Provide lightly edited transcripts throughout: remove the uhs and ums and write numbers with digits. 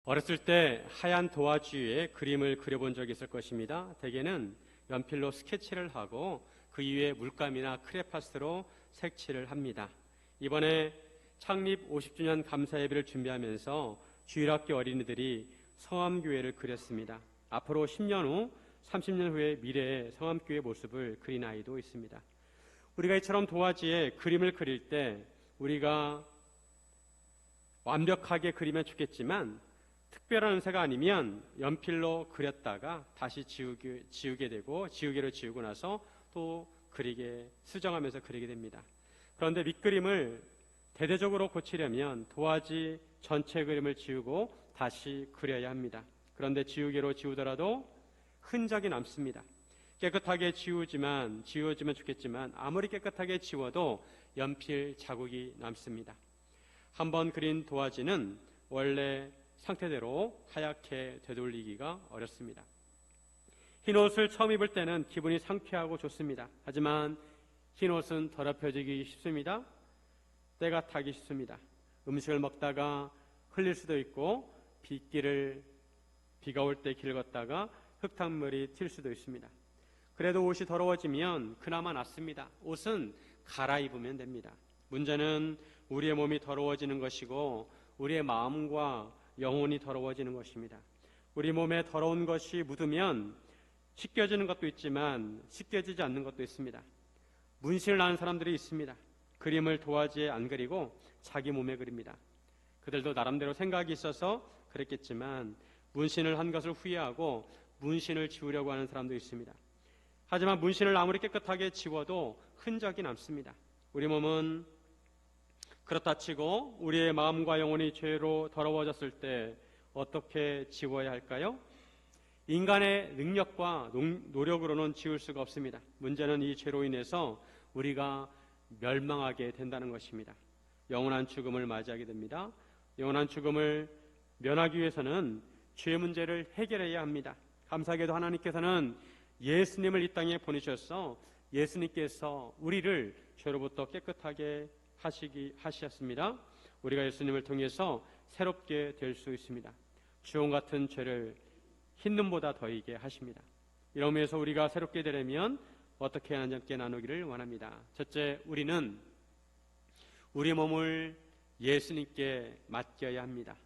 어렸을 때 하얀 도화지 위에 그림을 그려본 적이 있을 것입니다. 대개는 연필로 스케치를 하고 그 위에 물감이나 크레파스로 색칠을 합니다. 이번에 창립 50주년 감사예배를 준비하면서 주일학교 어린이들이 성암교회를 그렸습니다. 앞으로 10년 후, 30년 후의 미래의 성암교회 모습을 그린 아이도 있습니다. 우리가 이처럼 도화지에 그림을 그릴 때 우리가 완벽하게 그리면 좋겠지만 특별한 은사가 아니면 연필로 그렸다가 다시 지우게 되고 지우개로 지우고 나서 또 수정하면서 그리게 됩니다. 그런데 밑그림을 대대적으로 고치려면 도화지 전체 그림을 지우고 다시 그려야 합니다. 그런데 지우개로 지우더라도 흔적이 남습니다. 깨끗하게 지워지면 좋겠지만 아무리 깨끗하게 지워도 연필 자국이 남습니다. 한번 그린 도화지는 원래 상태대로 하얗게 되돌리기가 어렵습니다. 흰 옷을 처음 입을 때는 기분이 상쾌하고 좋습니다. 하지만 흰 옷은 더럽혀지기 쉽습니다. 때가 타기 쉽습니다. 음식을 먹다가 흘릴 수도 있고 비가 올 때 길 걷다가 흙탕물이 튈 수도 있습니다. 그래도 옷이 더러워지면 그나마 낫습니다. 옷은 갈아입으면 됩니다. 문제는 우리의 몸이 더러워지는 것이고 우리의 마음과 영혼이 더러워지는 것입니다. 우리 몸에 더러운 것이 묻으면 씻겨지는 것도 있지만 씻겨지지 않는 것도 있습니다. 문신을 하는 사람들이 있습니다. 그림을 도화지에 안 그리고 자기 몸에 그립니다. 그들도 나름대로 생각이 있어서 그랬겠지만 문신을 한 것을 후회하고 문신을 지우려고 하는 사람도 있습니다. 하지만 문신을 아무리 깨끗하게 지워도 흔적이 남습니다. 우리 몸은 그렇다 치고 우리의 마음과 영혼이 죄로 더러워졌을 때 어떻게 지워야 할까요? 인간의 능력과 노력으로는 지울 수가 없습니다. 문제는 이 죄로 인해서 우리가 멸망하게 된다는 것입니다. 영원한 죽음을 맞이하게 됩니다. 영원한 죽음을 면하기 위해서는 죄 문제를 해결해야 합니다. 감사하게도 하나님께서는 예수님을 이 땅에 보내셔서 예수님께서 우리를 죄로부터 깨끗하게 하셨습니다. 우리가 예수님을 통해서 새롭게 될 수 있습니다. 주홍 같은 죄를 흰눈보다 더이게 하십니다. 이런 의미에서 우리가 새롭게 되려면 어떻게 하나님께 나누기를 원합니다. 첫째, 우리는 우리 몸을 예수님께 맡겨야 합니다.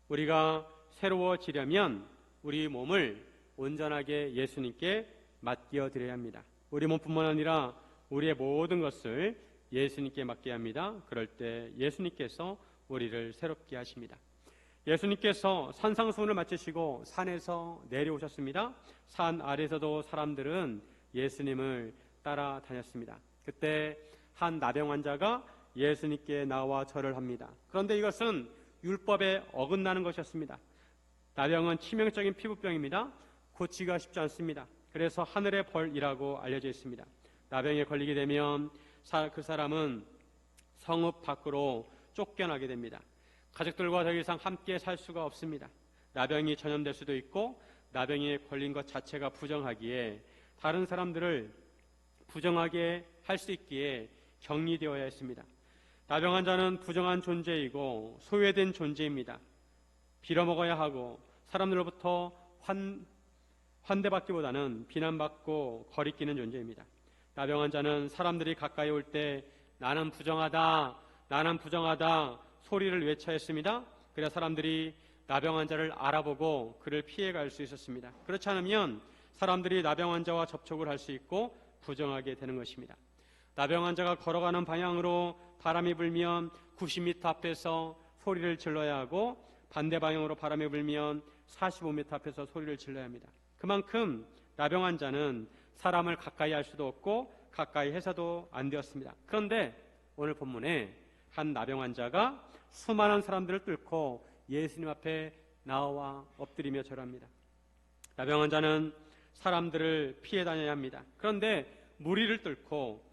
우리가 새로워지려면 우리 몸을 온전하게 예수님께 맡겨드려야 합니다. 우리 몸뿐만 아니라 우리의 모든 것을 예수님께 맡겨야 합니다. 그럴 때 예수님께서 우리를 새롭게 하십니다. 예수님께서 산상수훈을 마치시고 산에서 내려오셨습니다. 산 아래에서도 사람들은 예수님을 따라다녔습니다. 그때 한 나병 환자가 예수님께 나와 절을 합니다. 그런데 이것은 율법에 어긋나는 것이었습니다. 나병은 치명적인 피부병입니다. 고치기가 쉽지 않습니다. 그래서 하늘의 벌이라고 알려져 있습니다. 나병에 걸리게 되면 그 사람은 성읍 밖으로 쫓겨나게 됩니다. 가족들과 더 이상 함께 살 수가 없습니다. 나병이 전염될 수도 있고 나병에 걸린 것 자체가 부정하기에 다른 사람들을 부정하게 할 수 있기에 격리되어야 했습니다. 나병 환자는 부정한 존재이고 소외된 존재입니다. 빌어먹어야 하고 사람들로부터 환대받기보다는 비난받고 거리끼는 존재입니다. 나병 환자는 사람들이 가까이 올 때 나는 부정하다 소리를 외쳐야 했습니다. 그래야 사람들이 나병 환자를 알아보고 그를 피해갈 수 있었습니다. 그렇지 않으면 사람들이 나병 환자와 접촉을 할 수 있고 부정하게 되는 것입니다. 나병 환자가 걸어가는 방향으로 바람이 불면 90m 앞에서 소리를 질러야 하고 반대 방향으로 바람이 불면 45m 앞에서 소리를 질러야 합니다. 그만큼 나병 환자는 사람을 가까이 할 수도 없고 가까이 해서도 안 되었습니다. 그런데 오늘 본문에 한 나병 환자가 수많은 사람들을 뚫고 예수님 앞에 나와 엎드리며 절합니다. 나병 환자는 사람들을 피해 다녀야 합니다. 그런데 무리를 뚫고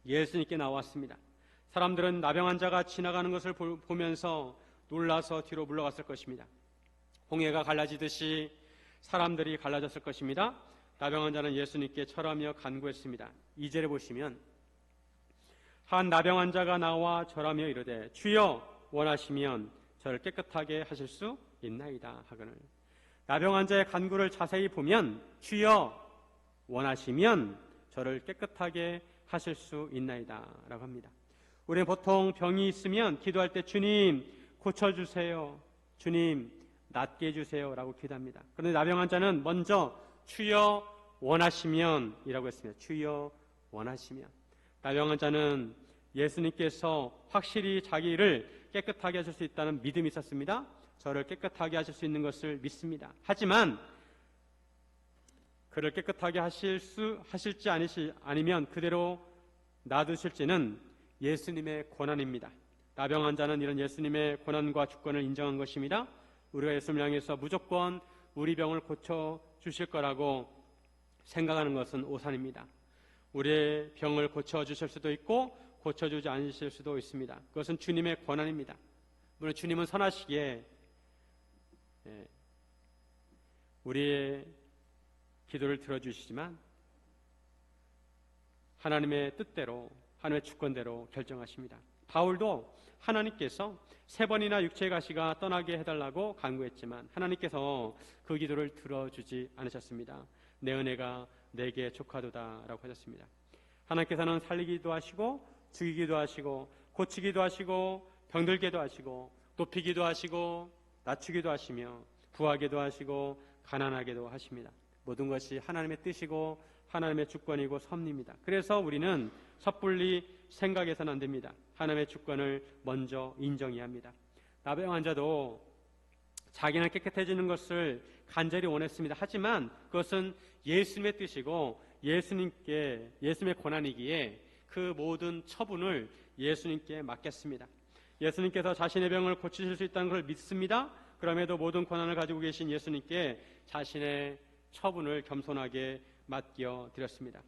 예수님께 나왔습니다. 사람들은 나병 환자가 지나가는 것을 보면서 놀라서 뒤로 물러갔을 것입니다. 홍해가 갈라지듯이 사람들이 갈라졌을 것입니다. 나병 환자는 예수님께 절하며 간구했습니다. 2절에 보시면 한 나병 환자가 나와 절하며 이르되 주여 원하시면 저를 깨끗하게 하실 수 있나이다 하거늘. 나병 환자의 간구를 자세히 보면 주여 원하시면 저를 깨끗하게 하실 수 있나이다 라고 합니다. 우리는 보통 병이 있으면 기도할 때 주님 고쳐주세요, 주님 낫게 해주세요 라고 기도합니다. 그런데 나병 환자는 먼저 주여 원하시면 이라고 했습니다. 주여 원하시면. 나병 환자는 예수님께서 확실히 자기를 깨끗하게 하실 수 있다는 믿음이 있었습니다. 저를 깨끗하게 하실 수 있는 것을 믿습니다. 하지만 그를 깨끗하게 하실지 아니면 그대로 놔두실지는 예수님의 권한입니다. 나병 환자는 이런 예수님의 권한과 주권을 인정한 것입니다. 우리가 예수님을 향해서 무조건 우리 병을 고쳐주실 거라고 생각하는 것은 오산입니다. 우리의 병을 고쳐주실 수도 있고 고쳐주지 않으실 수도 있습니다. 그것은 주님의 권한입니다. 물론 주님은 선하시기에 우리의 기도를 들어주시지만 하나님의 뜻대로, 하나님의 주권대로 결정하십니다. 바울도 하나님께서 3번이나 육체의 가시가 떠나게 해달라고 간구했지만 하나님께서 그 기도를 들어주지 않으셨습니다. 내 은혜가 내게 족하도다 라고 하셨습니다. 하나님께서는 살리기도 하시고 죽이기도 하시고 고치기도 하시고 병들게도 하시고 높이기도 하시고 낮추기도 하시며 부하게도 하시고 가난하게도 하십니다. 모든 것이 하나님의 뜻이고 하나님의 주권이고 섭리입니다. 그래서 우리는 섣불리 생각해서는 안 됩니다. 하나님의 주권을 먼저 인정해야 합니다. 나병 환자도 자기는 깨끗해지는 것을 간절히 원했습니다. 하지만 그것은 예수님의 뜻이고 예수님의 권한이기에 그 모든 처분을 예수님께 맡겼습니다. 예수님께서 자신의 병을 고치실 수 있다는 걸 믿습니다. 그럼에도 모든 권한을 가지고 계신 예수님께 자신의 처분을 겸손하게 맡겨드렸습니다.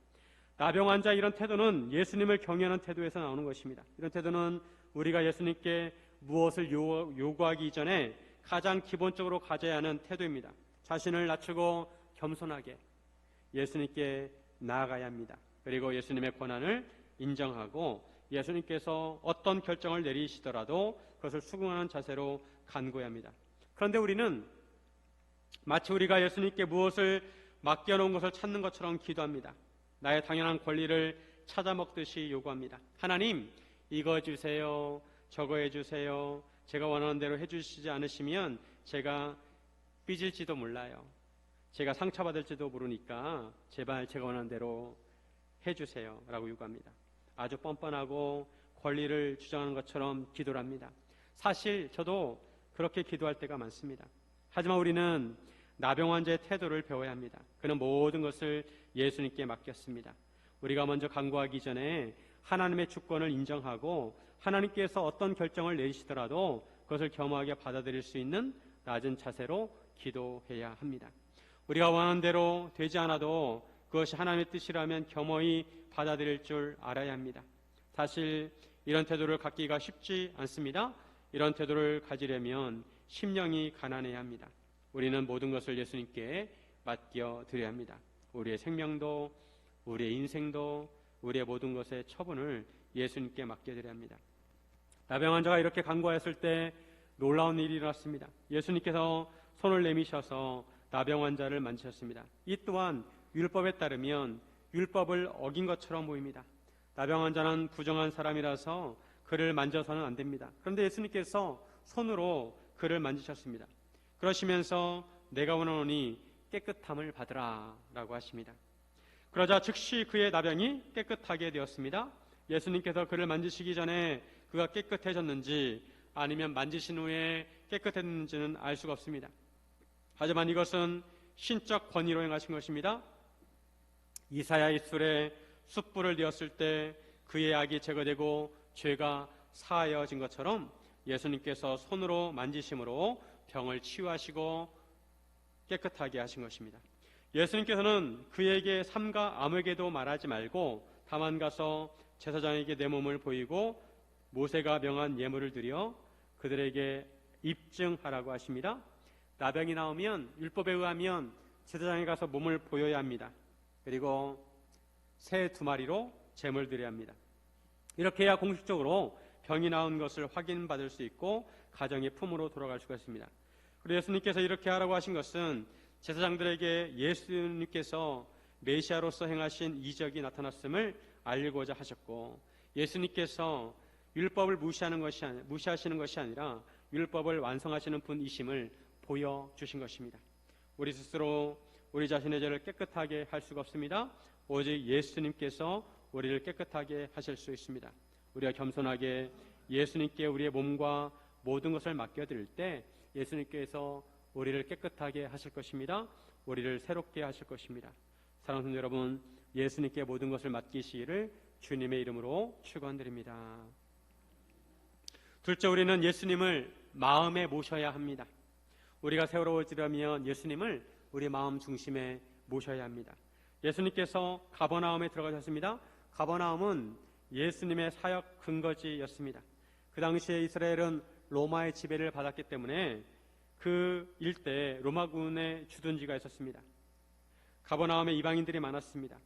나병 환자 이런 태도는 예수님을 경외하는 태도에서 나오는 것입니다. 이런 태도는 우리가 예수님께 무엇을 요구하기 이전에 가장 기본적으로 가져야 하는 태도입니다. 자신을 낮추고 겸손하게 예수님께 나아가야 합니다. 그리고 예수님의 권한을 인정하고 예수님께서 어떤 결정을 내리시더라도 그것을 수긍하는 자세로 간구해야 합니다. 그런데 우리는 마치 우리가 예수님께 무엇을 맡겨놓은 것을 찾는 것처럼 기도합니다. 나의 당연한 권리를 찾아먹듯이 요구합니다. 하나님, 이거 해주세요, 저거 해주세요. 제가 원하는 대로 해주시지 않으시면 제가 삐질지도 몰라요. 제가 상처받을지도 모르니까 제발 제가 원하는 대로 해주세요 라고 요구합니다. 아주 뻔뻔하고 권리를 주장하는 것처럼 기도를 합니다. 사실 저도 그렇게 기도할 때가 많습니다. 하지만 우리는 나병 환자의 태도를 배워야 합니다. 그는 모든 것을 예수님께 맡겼습니다. 우리가 먼저 간구하기 전에 하나님의 주권을 인정하고 하나님께서 어떤 결정을 내리시더라도 그것을 겸허하게 받아들일 수 있는 낮은 자세로 기도해야 합니다. 우리가 원하는 대로 되지 않아도 그것이 하나님의 뜻이라면 겸허히 받아들일 줄 알아야 합니다. 사실 이런 태도를 갖기가 쉽지 않습니다. 이런 태도를 가지려면 심령이 가난해야 합니다. 우리는 모든 것을 예수님께 맡겨드려야 합니다. 우리의 생명도 우리의 인생도 우리의 모든 것의 처분을 예수님께 맡겨드려야 합니다. 나병 환자가 이렇게 간구하였을 때 놀라운 일이 일어났습니다. 예수님께서 손을 내미셔서 나병 환자를 만지셨습니다. 이 또한 율법에 따르면 율법을 어긴 것처럼 보입니다. 나병 환자는 부정한 사람이라서 그를 만져서는 안 됩니다. 그런데 예수님께서 손으로 그를 만지셨습니다. 그러시면서 내가 원하노니 깨끗함을 받으라 라고 하십니다. 그러자 즉시 그의 나병이 깨끗하게 되었습니다. 예수님께서 그를 만지시기 전에 그가 깨끗해졌는지 아니면 만지신 후에 깨끗했는지는 알 수가 없습니다. 하지만 이것은 신적 권위로 행하신 것입니다. 이사야의 술에 숯불을 뉘었을 때 그의 악이 제거되고 죄가 사하여진 것처럼 예수님께서 손으로 만지심으로 병을 치유하시고 깨끗하게 하신 것입니다. 예수님께서는 그에게 삼가 아무에게도 말하지 말고 다만 가서 제사장에게 내 몸을 보이고 모세가 명한 예물을 드려 그들에게 입증하라고 하십니다. 나병이 나오면 율법에 의하면 제사장에 가서 몸을 보여야 합니다. 그리고 새 2마리로 제물 드려야 합니다. 이렇게 해야 공식적으로 병이 나은 것을 확인받을 수 있고 가정의 품으로 돌아갈 수가 있습니다. 그리고 예수님께서 이렇게 하라고 하신 것은 제사장들에게 예수님께서 메시아로서 행하신 이적이 나타났음을 알리고자 하셨고, 예수님께서 율법을 무시하시는 것이 아니라 율법을 완성하시는 분이심을 보여주신 것입니다. 우리 스스로 우리 자신의 죄를 깨끗하게 할 수가 없습니다. 오직 예수님께서 우리를 깨끗하게 하실 수 있습니다. 우리가 겸손하게 예수님께 우리의 몸과 모든 것을 맡겨드릴 때 예수님께서 우리를 깨끗하게 하실 것입니다. 우리를 새롭게 하실 것입니다. 사랑하는 성도 여러분, 예수님께 모든 것을 맡기시기를 주님의 이름으로 축원드립니다. 둘째, 우리는 예수님을 마음에 모셔야 합니다. 우리가 새로워지려면 예수님을 우리 마음 중심에 모셔야 합니다. 예수님께서 가버나움에 들어가셨습니다. 가버나움은 예수님의 사역 근거지였습니다. 그 당시에 이스라엘은 로마의 지배를 받았기 때문에 그 일대에 로마군의 주둔지가 있었습니다. 가버나움에 이방인들이 많았습니다.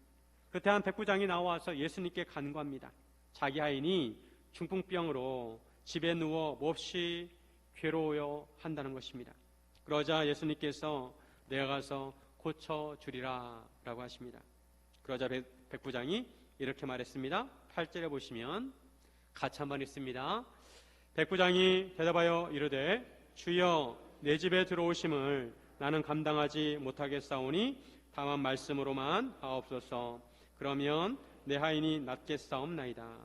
그때 한 백부장이 나와서 예수님께 간구합니다. 자기 아인이 중풍병으로 집에 누워 몹시 괴로워요 한다는 것입니다. 그러자 예수님께서 내가 가서 고쳐주리라 라고 하십니다. 그러자 백부장이 이렇게 말했습니다. 8절에 보시면 같이 한번 읽습니다. 백부장이 대답하여 이르되 주여 내 집에 들어오심을 나는 감당하지 못하겠사오니 다만 말씀으로만 하옵소서. 그러면 내 하인이 낫겠사옵나이다.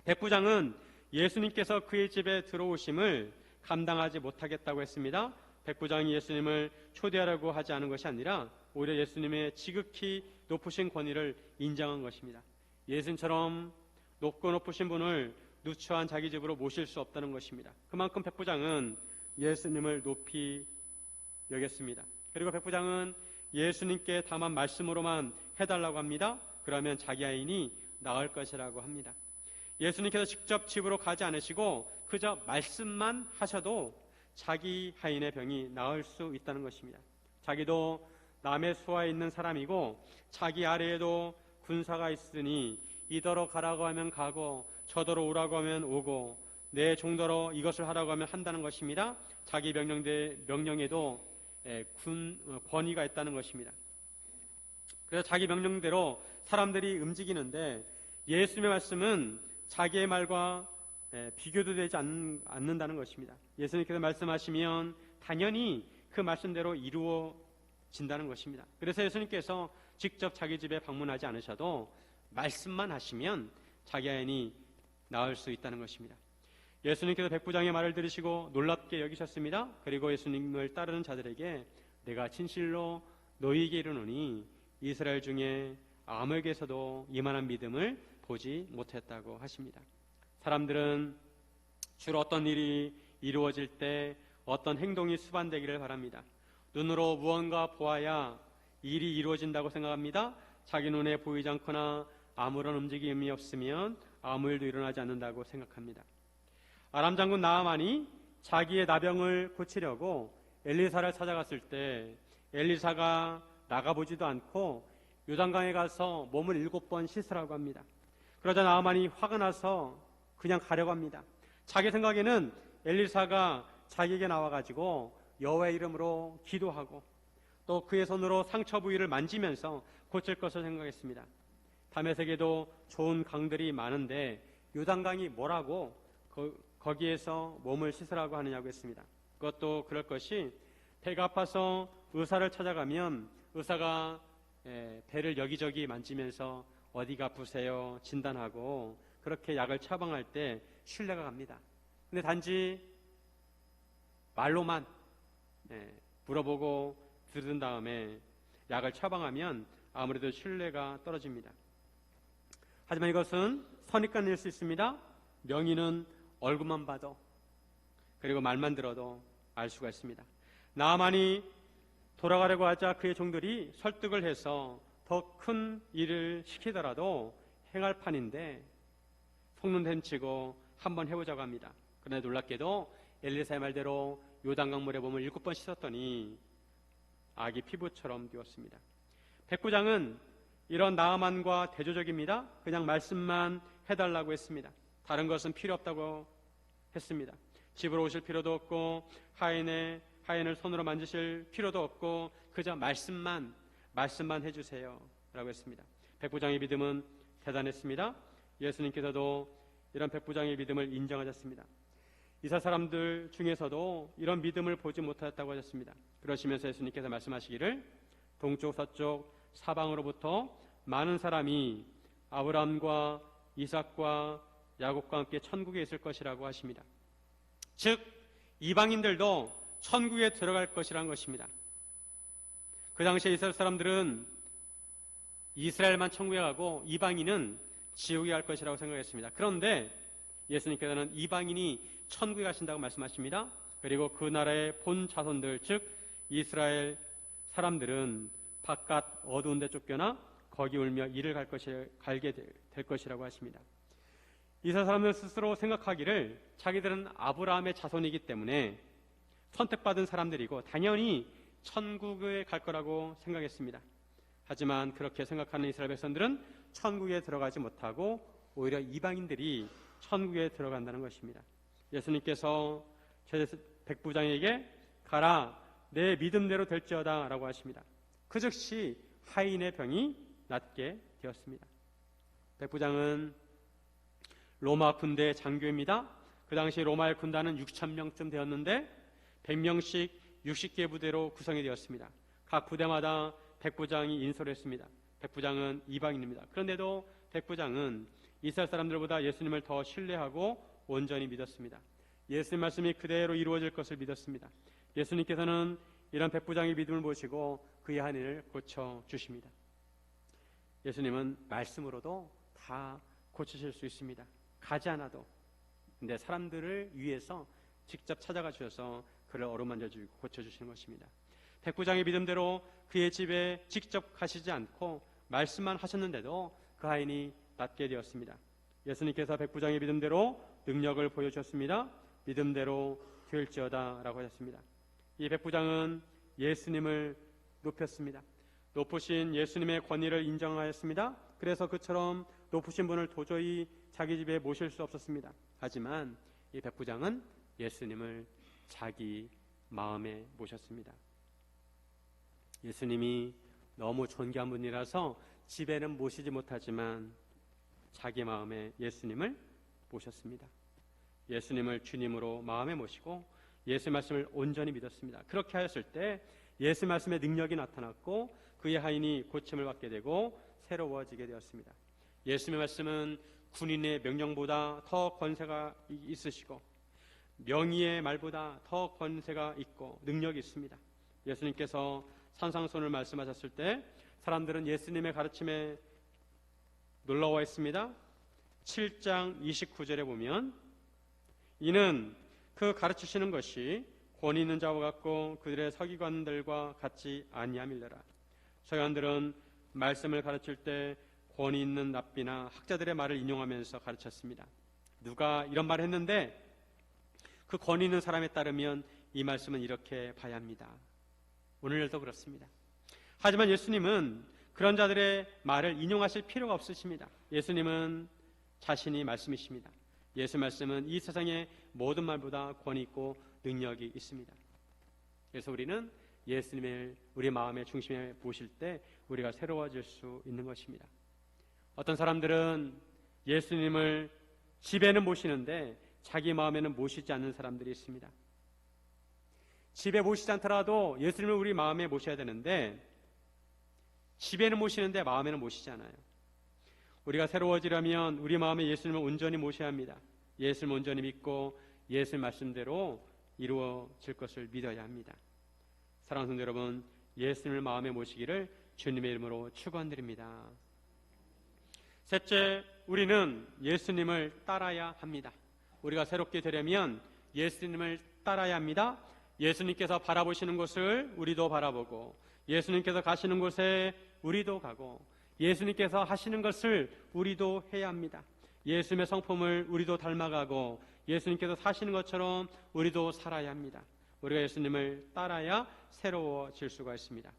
백부장은 예수님께서 그의 집에 들어오심을 감당하지 못하겠다고 했습니다. 백부장이 예수님을 초대하라고 하지 않은 것이 아니라 오히려 예수님의 지극히 높으신 권위를 인정한 것입니다. 예수님처럼 높고 높으신 분을 누추한 자기 집으로 모실 수 없다는 것입니다. 그만큼 백부장은 예수님을 높이 여겼습니다. 그리고 백부장은 예수님께 다만 말씀으로만 해달라고 합니다. 그러면 자기 아인이 나을 것이라고 합니다. 예수님께서 직접 집으로 가지 않으시고 그저 말씀만 하셔도 자기 하인의 병이 나을 수 있다는 것입니다. 자기도 남의 수하에 있는 사람이고 자기 아래에도 군사가 있으니 이더러 가라고 하면 가고 저더러 오라고 하면 오고 내 종더러 이것을 하라고 하면 한다는 것입니다. 자기 명령에도 권위가 있다는 것입니다. 그래서 자기 명령대로 사람들이 움직이는데 예수님의 말씀은 자기의 말과 비교도 되지 않는다는 것입니다. 예수님께서 말씀하시면 당연히 그 말씀대로 이루어진다는 것입니다. 그래서 예수님께서 직접 자기 집에 방문하지 않으셔도 말씀만 하시면 자기 아인이 나을 수 있다는 것입니다. 예수님께서 백부장의 말을 들으시고 놀랍게 여기셨습니다. 그리고 예수님을 따르는 자들에게 내가 진실로 너희에게 이르노니 이스라엘 중에 아무에게서도 이만한 믿음을 보지 못했다고 하십니다. 사람들은 주로 어떤 일이 이루어질 때 어떤 행동이 수반되기를 바랍니다. 눈으로 무언가 보아야 일이 이루어진다고 생각합니다. 자기 눈에 보이지 않거나 아무런 움직임이 없으면 아무 일도 일어나지 않는다고 생각합니다. 아람 장군 나아만이 자기의 나병을 고치려고 엘리사를 찾아갔을 때 엘리사가 나가보지도 않고 요단강에 가서 몸을 7번 씻으라고 합니다. 그러자 나아만이 화가 나서 그냥 가려고 합니다. 자기 생각에는 엘리사가 자기에게 나와가지고 여호와의 이름으로 기도하고 또 그의 손으로 상처 부위를 만지면서 고칠 것을 생각했습니다. 다메섹에도 좋은 강들이 많은데 요단강이 뭐라고 거기에서 몸을 씻으라고 하느냐고 했습니다. 그것도 그럴 것이 배가 아파서 의사를 찾아가면 의사가 배를 여기저기 만지면서 어디가 아프세요 진단하고 그렇게 약을 처방할 때 신뢰가 갑니다. 근데 단지 말로만 물어보고 들은 다음에 약을 처방하면 아무래도 신뢰가 떨어집니다. 하지만 이것은 선입관일 수 있습니다. 명의는 얼굴만 봐도 그리고 말만 들어도 알 수가 있습니다. 나아만이 돌아가려고 하자 그의 종들이 설득을 해서 더 큰 일을 시키더라도 행할 판인데 속는 셈치고 한번 해보자고 합니다. 그러나 놀랍게도 엘리사의 말대로 요단강물에 몸을 7번 씻었더니 아기 피부처럼 되었습니다. 백부장은 이런 나아만과 대조적입니다. 그냥 말씀만 해달라고 했습니다. 다른 것은 필요 없다고 했습니다. 집으로 오실 필요도 없고 하인을 손으로 만지실 필요도 없고 그저 말씀만 해주세요 라고 했습니다. 백부장의 믿음은 대단했습니다. 예수님께서도 이런 백부장의 믿음을 인정하셨습니다. 이스라엘 사람들 중에서도 이런 믿음을 보지 못하였다고 하셨습니다. 그러시면서 예수님께서 말씀하시기를 동쪽 서쪽 사방으로부터 많은 사람이 아브라함과 이삭과 야곱과 함께 천국에 있을 것이라고 하십니다. 즉 이방인들도 천국에 들어갈 것이라는 것입니다. 그 당시에 이스라엘 사람들은 이스라엘만 천국에 가고 이방인은 지옥에 갈 것이라고 생각했습니다. 그런데 예수님께서는 이방인이 천국에 가신다고 말씀하십니다. 그리고 그 나라의 본 자손들 즉 이스라엘 사람들은 바깥 어두운 데 쫓겨나 거기 울며 이를 갈게 될 것이라고 하십니다. 이스라엘 사람들 스스로 생각하기를 자기들은 아브라함의 자손이기 때문에 선택받은 사람들이고 당연히 천국에 갈 거라고 생각했습니다. 하지만 그렇게 생각하는 이스라엘 백성들은 천국에 들어가지 못하고 오히려 이방인들이 천국에 들어간다는 것입니다. 예수님께서 백부장에게 가라 내 믿음대로 될지어다 라고 하십니다. 그 즉시 하인의 병이 낫게 되었습니다. 백부장은 로마 군대 장교입니다. 그 당시 로마의 군단은 6,000명쯤 되었는데 100명씩 60개 부대로 구성이 되었습니다. 각 부대마다 백부장이 인솔을 했습니다. 백부장은 이방인입니다. 그런데도 백부장은 이스라엘 사람들보다 예수님을 더 신뢰하고 온전히 믿었습니다. 예수님 말씀이 그대로 이루어질 것을 믿었습니다. 예수님께서는 이런 백부장의 믿음을 보시고 그의 한인을 고쳐주십니다. 예수님은 말씀으로도 다 고치실 수 있습니다. 가지 않아도. 근데 사람들을 위해서 직접 찾아가 주셔서 그를 어루만져주고 고쳐주시는 것입니다. 백부장의 믿음대로 그의 집에 직접 가시지 않고 말씀만 하셨는데도 그 하인이 낫게 되었습니다. 예수님께서 백부장의 믿음대로 능력을 보여주셨습니다. 믿음대로 될지어다 라고 하셨습니다. 이 백부장은 예수님을 높였습니다. 높으신 예수님의 권위를 인정하였습니다. 그래서 그처럼 높으신 분을 도저히 자기 집에 모실 수 없었습니다. 하지만 이 백부장은 예수님을 자기 마음에 모셨습니다. 예수님이 너무 존귀한 분이라서 집에는 모시지 못하지만 자기 마음에 예수님을 모셨습니다. 예수님을 주님으로 마음에 모시고 예수 말씀을 온전히 믿었습니다. 그렇게 하였을 때 예수 말씀의 능력이 나타났고 그의 하인이 고침을 받게 되고 새로워지게 되었습니다. 예수님의 말씀은 군인의 명령보다 더 권세가 있으시고 명의의 말보다 더 권세가 있고 능력이 있습니다. 예수님께서 산상수훈을 말씀하셨을 때 사람들은 예수님의 가르침에 놀라워했습니다. 7장 29절에 보면 이는 그 가르치시는 것이 권위 있는 자와 같고 그들의 서기관들과 같지 아니함이더라. 서기관들은 말씀을 가르칠 때 권위 있는 랍비나 학자들의 말을 인용하면서 가르쳤습니다. 누가 이런 말을 했는데 그 권위 있는 사람에 따르면 이 말씀은 이렇게 봐야 합니다. 오늘도 그렇습니다. 하지만 예수님은 그런 자들의 말을 인용하실 필요가 없으십니다. 예수님은 자신이 말씀이십니다. 예수 말씀은 이 세상의 모든 말보다 권위 있고 능력이 있습니다. 그래서 우리는 예수님을 우리 마음의 중심에 모실 때 우리가 새로워질 수 있는 것입니다. 어떤 사람들은 예수님을 집에는 모시는데 자기 마음에는 모시지 않는 사람들이 있습니다. 집에 모시지 않더라도 예수님을 우리 마음에 모셔야 되는데 집에는 모시는데 마음에는 모시지 않아요. 우리가 새로워지려면 우리 마음에 예수님을 온전히 모셔야 합니다. 예수님을 온전히 믿고 예수님 말씀대로 이루어질 것을 믿어야 합니다. 사랑하는 성도 여러분, 예수님을 마음에 모시기를 주님의 이름으로 축원드립니다. 셋째, 우리는 예수님을 따라야 합니다. 우리가 새롭게 되려면 예수님을 따라야 합니다. 예수님께서 바라보시는 곳을 우리도 바라보고 예수님께서 가시는 곳에 우리도 가고 예수님께서 하시는 것을 우리도 해야 합니다. 예수님의 성품을 우리도 닮아가고 예수님께서 사시는 것처럼 우리도 살아야 합니다. 우리가 예수님을 따라야 새로워질 수가 있습니다.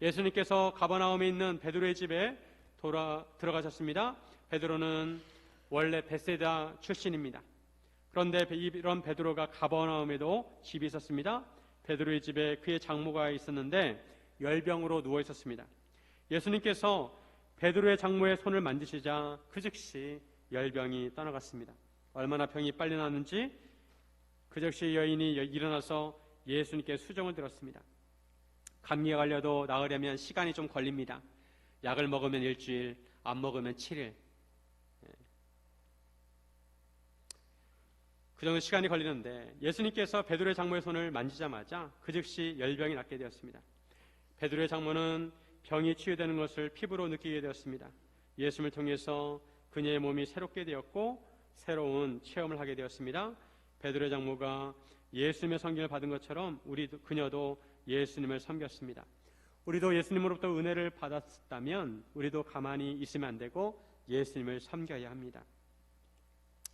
예수님께서 가버나움에 있는 베드로의 집에 들어가셨습니다. 베드로는 원래 베세다 출신입니다. 그런데 이런 베드로가 가버나움에도 집이 있었습니다. 베드로의 집에 그의 장모가 있었는데 열병으로 누워 있었습니다. 예수님께서 베드로의 장모의 손을 만지시자 그 즉시 열병이 떠나갔습니다. 얼마나 병이 빨리 나는지 그 즉시 여인이 일어나서 예수님께 수정을 들었습니다. 감기가 걸려도 나으려면 시간이 좀 걸립니다. 약을 먹으면 일주일, 안 먹으면 7일. 그 정도 시간이 걸리는데 예수님께서 베드로의 장모의 손을 만지자마자 그 즉시 열병이 낫게 되었습니다. 베드로의 장모는 병이 치유되는 것을 피부로 느끼게 되었습니다. 예수님을 통해서 그녀의 몸이 새롭게 되었고 새로운 체험을 하게 되었습니다. 베드로의 장모가 예수님의 섬김을 받은 것처럼 그녀도 예수님을 섬겼습니다. 우리도 예수님으로부터 은혜를 받았다면 우리도 가만히 있으면 안 되고 예수님을 섬겨야 합니다.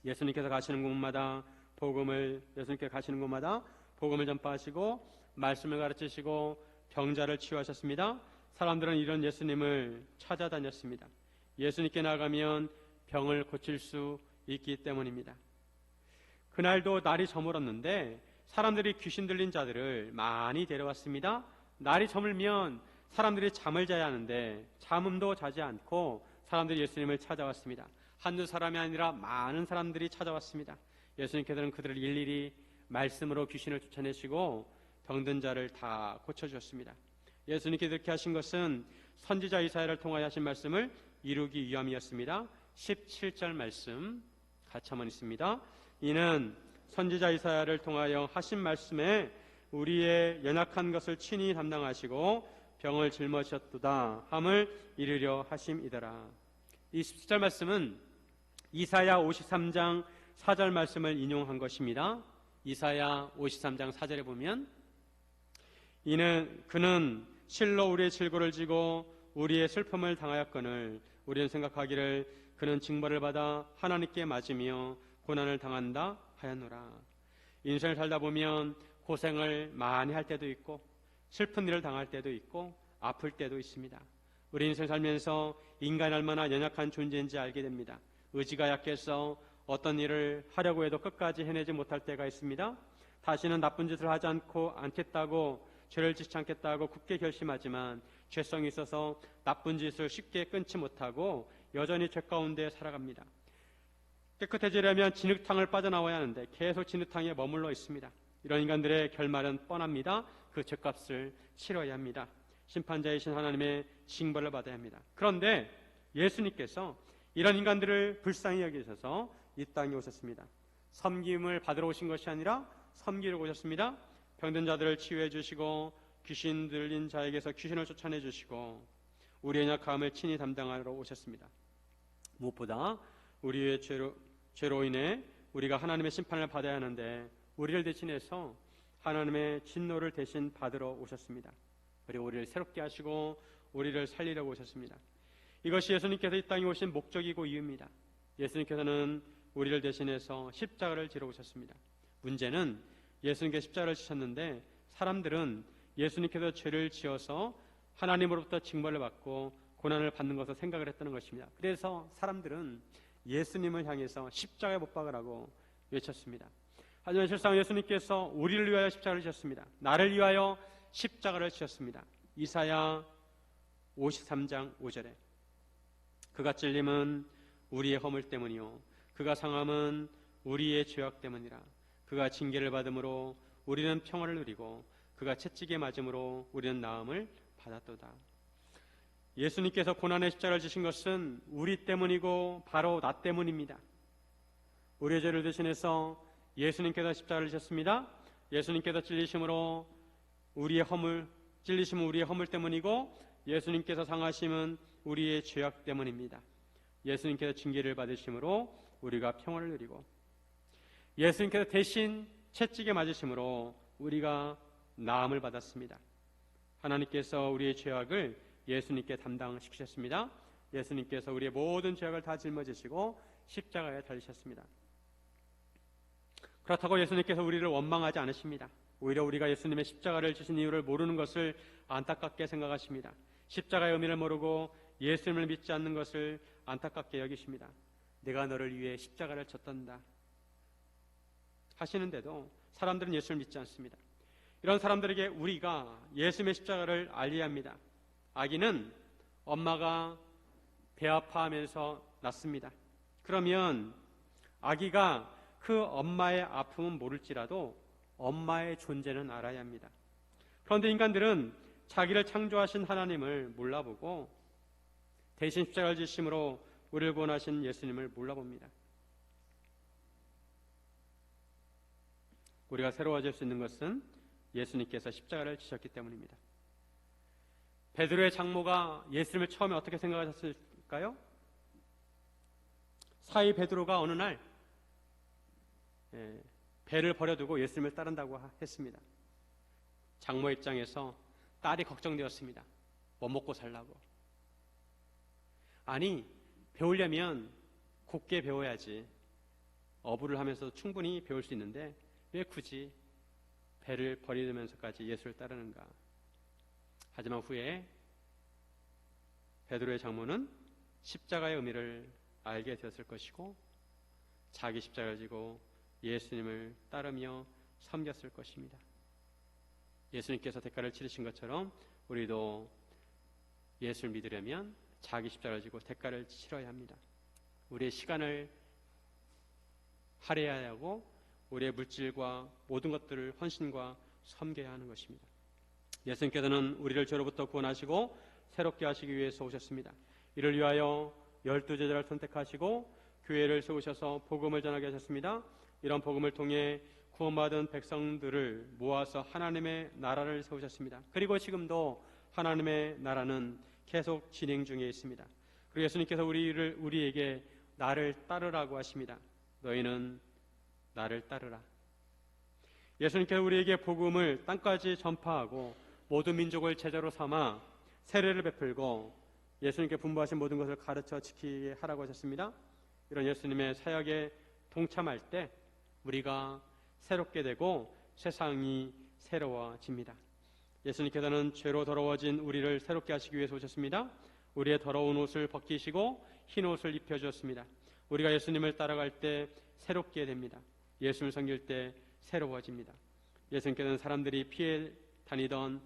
예수님께서 가시는 곳마다 복음을 전파하시고 말씀을 가르치시고 병자를 치유하셨습니다. 사람들은 이런 예수님을 찾아다녔습니다. 예수님께 나가면 병을 고칠 수 있기 때문입니다. 그날도 날이 저물었는데 사람들이 귀신 들린 자들을 많이 데려왔습니다. 날이 저물면 사람들이 잠을 자야 하는데 잠도 자지 않고 사람들이 예수님을 찾아왔습니다. 한두 사람이 아니라 많은 사람들이 찾아왔습니다. 예수님께서는 그들을 일일이 말씀으로 귀신을 쫓아내시고 병든 자를 다 고쳐주셨습니다. 예수님께서 이렇게 하신 것은 선지자 이사야를 통하여 하신 말씀을 이루기 위함이었습니다. 17절 말씀 같이 한번 있습니다. 이는 선지자 이사야를 통하여 하신 말씀에 우리의 연약한 것을 친히 담당하시고 병을 짊어지셨도다 함을 이루려 하심이더라. 이 17절 말씀은 이사야 53장 4절 말씀을 인용한 것입니다. 이사야 53장 4절에 보면 그는 실로 우리의 질고를 지고 우리의 슬픔을 당하였거늘 우리는 생각하기를 그는 징벌을 받아 하나님께 맞으며 고난을 당한다 하였노라. 인생을 살다 보면 고생을 많이 할 때도 있고 슬픈 일을 당할 때도 있고 아플 때도 있습니다. 우리 인생 살면서 인간이 얼마나 연약한 존재인지 알게 됩니다. 의지가 약해서 어떤 일을 하려고 해도 끝까지 해내지 못할 때가 있습니다. 다시는 나쁜 짓을 하지 않겠다고 죄를 짓지 않겠다고 굳게 결심하지만 죄성이 있어서 나쁜 짓을 쉽게 끊지 못하고 여전히 죄 가운데 살아갑니다. 깨끗해지려면 진흙탕을 빠져나와야 하는데 계속 진흙탕에 머물러 있습니다. 이런 인간들의 결말은 뻔합니다. 그 죄값을 치러야 합니다. 심판자이신 하나님의 징벌을 받아야 합니다. 그런데 예수님께서 이런 인간들을 불쌍히 여기셔서 이 땅에 오셨습니다. 섬김을 받으러 오신 것이 아니라 섬기러 오셨습니다. 병든 자들을 치유해 주시고 귀신 들린 자에게서 귀신을 쫓아내 주시고 우리의 연약함을 친히 담당하러 오셨습니다. 무엇보다 우리의 죄로 인해 우리가 하나님의 심판을 받아야 하는데 우리를 대신해서 하나님의 진노를 대신 받으러 오셨습니다. 그리고 우리를 새롭게 하시고 우리를 살리려고 오셨습니다. 이것이 예수님께서 이 땅에 오신 목적이고 이유입니다. 예수님께서는 우리를 대신해서 십자가를 지러 오셨습니다. 문제는 예수님께서 십자가를 지셨는데 사람들은 예수님께서 죄를 지어서 하나님으로부터 징벌을 받고 고난을 받는 것을 생각을 했다는 것입니다. 그래서 사람들은 예수님을 향해서 십자가에 못 박으라고 외쳤습니다. 하지만 실상 예수님께서 우리를 위하여 십자가를 지셨습니다. 나를 위하여 십자가를 지셨습니다. 이사야 53장 5절에 그가 찔림은 우리의 허물 때문이요 그가 상함은 우리의 죄악 때문이라. 그가 징계를 받음으로 우리는 평화를 누리고 그가 채찍에 맞음으로 우리는 나음을 받았도다. 예수님께서 고난의 십자가를 지신 것은 우리 때문이고 바로 나 때문입니다. 우리의 죄를 대신해서 예수님께서 십자가를 지셨습니다. 예수님께서 찔리심은 우리의 허물 때문이고 예수님께서 상하심은 우리의 죄악 때문입니다. 예수님께서 징계를 받으심으로 우리가 평화를 누리고 예수님께서 대신 채찍에 맞으심으로 우리가 나음을 받았습니다. 하나님께서 우리의 죄악을 예수님께 담당시키셨습니다. 예수님께서 우리의 모든 죄악을 다 짊어지시고 십자가에 달리셨습니다. 그렇다고 예수님께서 우리를 원망하지 않으십니다. 오히려 우리가 예수님의 십자가를 지신 이유를 모르는 것을 안타깝게 생각하십니다. 십자가의 의미를 모르고 예수님을 믿지 않는 것을 안타깝게 여기십니다. 내가 너를 위해 십자가를 졌단다 하시는데도 사람들은 예수를 믿지 않습니다. 이런 사람들에게 우리가 예수님의 십자가를 알려야 합니다. 아기는 엄마가 배 아파하면서 낳습니다. 그러면 아기가 그 엄마의 아픔은 모를지라도 엄마의 존재는 알아야 합니다. 그런데 인간들은 자기를 창조하신 하나님을 몰라보고 대신 십자가를 지심으로 우리를 구원하신 예수님을 몰라봅니다. 우리가 새로워질 수 있는 것은 예수님께서 십자가를 지셨기 때문입니다. 베드로의 장모가 예수님을 처음에 어떻게 생각하셨을까요? 사이 베드로가 어느 날 배를 버려두고 예수님을 따른다고 했습니다. 장모 입장에서 딸이 걱정되었습니다. 뭐 먹고 살라고. 아니, 배우려면 곱게 배워야지. 어부를 하면서도 충분히 배울 수 있는데 왜 굳이 배를 버리면서까지 예수를 따르는가. 하지만 후에 베드로의 장모는 십자가의 의미를 알게 되었을 것이고 자기 십자가를 지고 예수님을 따르며 섬겼을 것입니다. 예수님께서 대가를 치르신 것처럼 우리도 예수를 믿으려면 자기 십자가를 지고 대가를 치러야 합니다. 우리의 시간을 할애해야 하고 우리의 물질과 모든 것들을 헌신과 섬겨야 하는 것입니다. 예수님께서는 우리를 죄로부터 구원하시고 새롭게 하시기 위해서 오셨습니다. 이를 위하여 12제자를 선택하시고 교회를 세우셔서 복음을 전하게 하셨습니다. 이런 복음을 통해 구원받은 백성들을 모아서 하나님의 나라를 세우셨습니다. 그리고 지금도 하나님의 나라는 계속 진행 중에 있습니다. 그리고 예수님께서 우리에게 나를 따르라고 하십니다. 너희는 나를 따르라. 예수님께서 우리에게 복음을 땅까지 전파하고 모든 민족을 제자로 삼아 세례를 베풀고 예수님께 분부하신 모든 것을 가르쳐 지키게 하라고 하셨습니다. 이런 예수님의 사역에 동참할 때 우리가 새롭게 되고 세상이 새로워집니다. 예수님께서는 죄로 더러워진 우리를 새롭게 하시기 위해서 오셨습니다. 우리의 더러운 옷을 벗기시고 흰 옷을 입혀주었습니다. 우리가 예수님을 따라갈 때 새롭게 됩니다. 예수님을 섬길 때 새로워집니다. 예수님께서는 사람들이 피해 다니던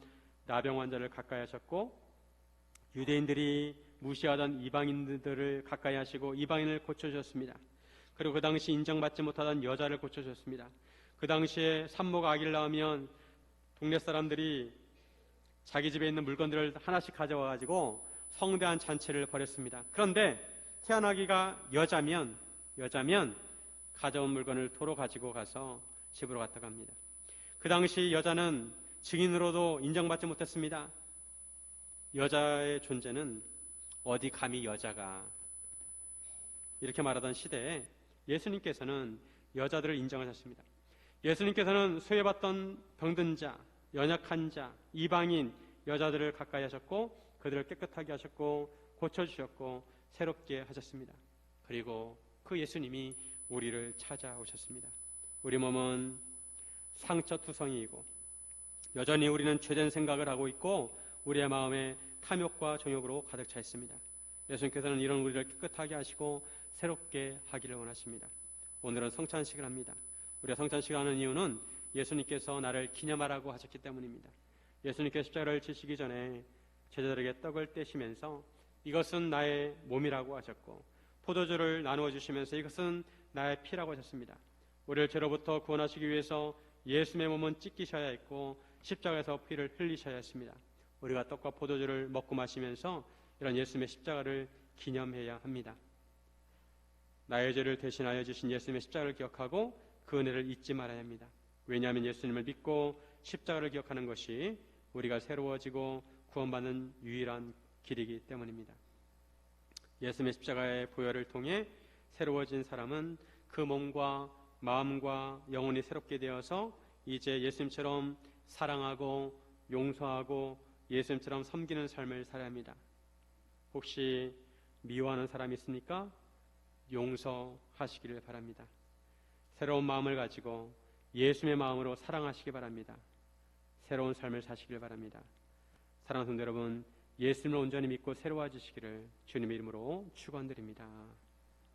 나병 환자를 가까이 하셨고 유대인들이 무시하던 이방인들을 가까이 하시고 이방인을 고쳐주셨습니다. 그리고 그 당시 인정받지 못하던 여자를 고쳐주셨습니다. 그 당시에 산모가 아기를 낳으면 동네 사람들이 자기 집에 있는 물건들을 하나씩 가져와 가지고 성대한 잔치를 벌였습니다. 그런데 태어나기가 여자면 가져온 물건을 도로 가지고 가서 집으로 갔다가 합니다. 그 당시 여자는 증인으로도 인정받지 못했습니다. 여자의 존재는 어디 감히 여자가 이렇게 말하던 시대에 예수님께서는 여자들을 인정하셨습니다. 예수님께서는 소외받던 병든 자, 연약한 자, 이방인 여자들을 가까이 하셨고 그들을 깨끗하게 하셨고 고쳐주셨고 새롭게 하셨습니다. 그리고 그 예수님이 우리를 찾아오셨습니다. 우리 몸은 상처투성이이고 여전히 우리는 죄된 생각을 하고 있고 우리의 마음에 탐욕과 정욕으로 가득 차 있습니다. 예수님께서는 이런 우리를 깨끗하게 하시고 새롭게 하기를 원하십니다. 오늘은 성찬식을 합니다. 우리가 성찬식을 하는 이유는 예수님께서 나를 기념하라고 하셨기 때문입니다. 예수님께서 십자가를 지시기 전에 제자들에게 떡을 떼시면서 이것은 나의 몸이라고 하셨고 포도주를 나누어 주시면서 이것은 나의 피라고 하셨습니다. 우리를 죄로부터 구원하시기 위해서 예수님의 몸은 찢기셔야 했고 십자가에서 피를 흘리셔야 했습니다. 우리가 떡과 포도주를 먹고 마시면서 이런 예수님의 십자가를 기념해야 합니다. 나의 죄를 대신하여 주신 예수님의 십자가를 기억하고 그 은혜를 잊지 말아야 합니다. 왜냐하면 예수님을 믿고 십자가를 기억하는 것이 우리가 새로워지고 구원받는 유일한 길이기 때문입니다. 예수님의 십자가의 보혈을 통해 새로워진 사람은 그 몸과 마음과 영혼이 새롭게 되어서 이제 예수님처럼 사랑하고 용서하고 예수님처럼 섬기는 삶을 살아야 합니다. 혹시 미워하는 사람이 있습니까? 용서하시기를 바랍니다. 새로운 마음을 가지고 예수님의 마음으로 사랑하시기 바랍니다. 새로운 삶을 사시길 바랍니다. 사랑하는 성도 여러분, 예수님을 온전히 믿고 새로워지시기를 주님의 이름으로 축원드립니다.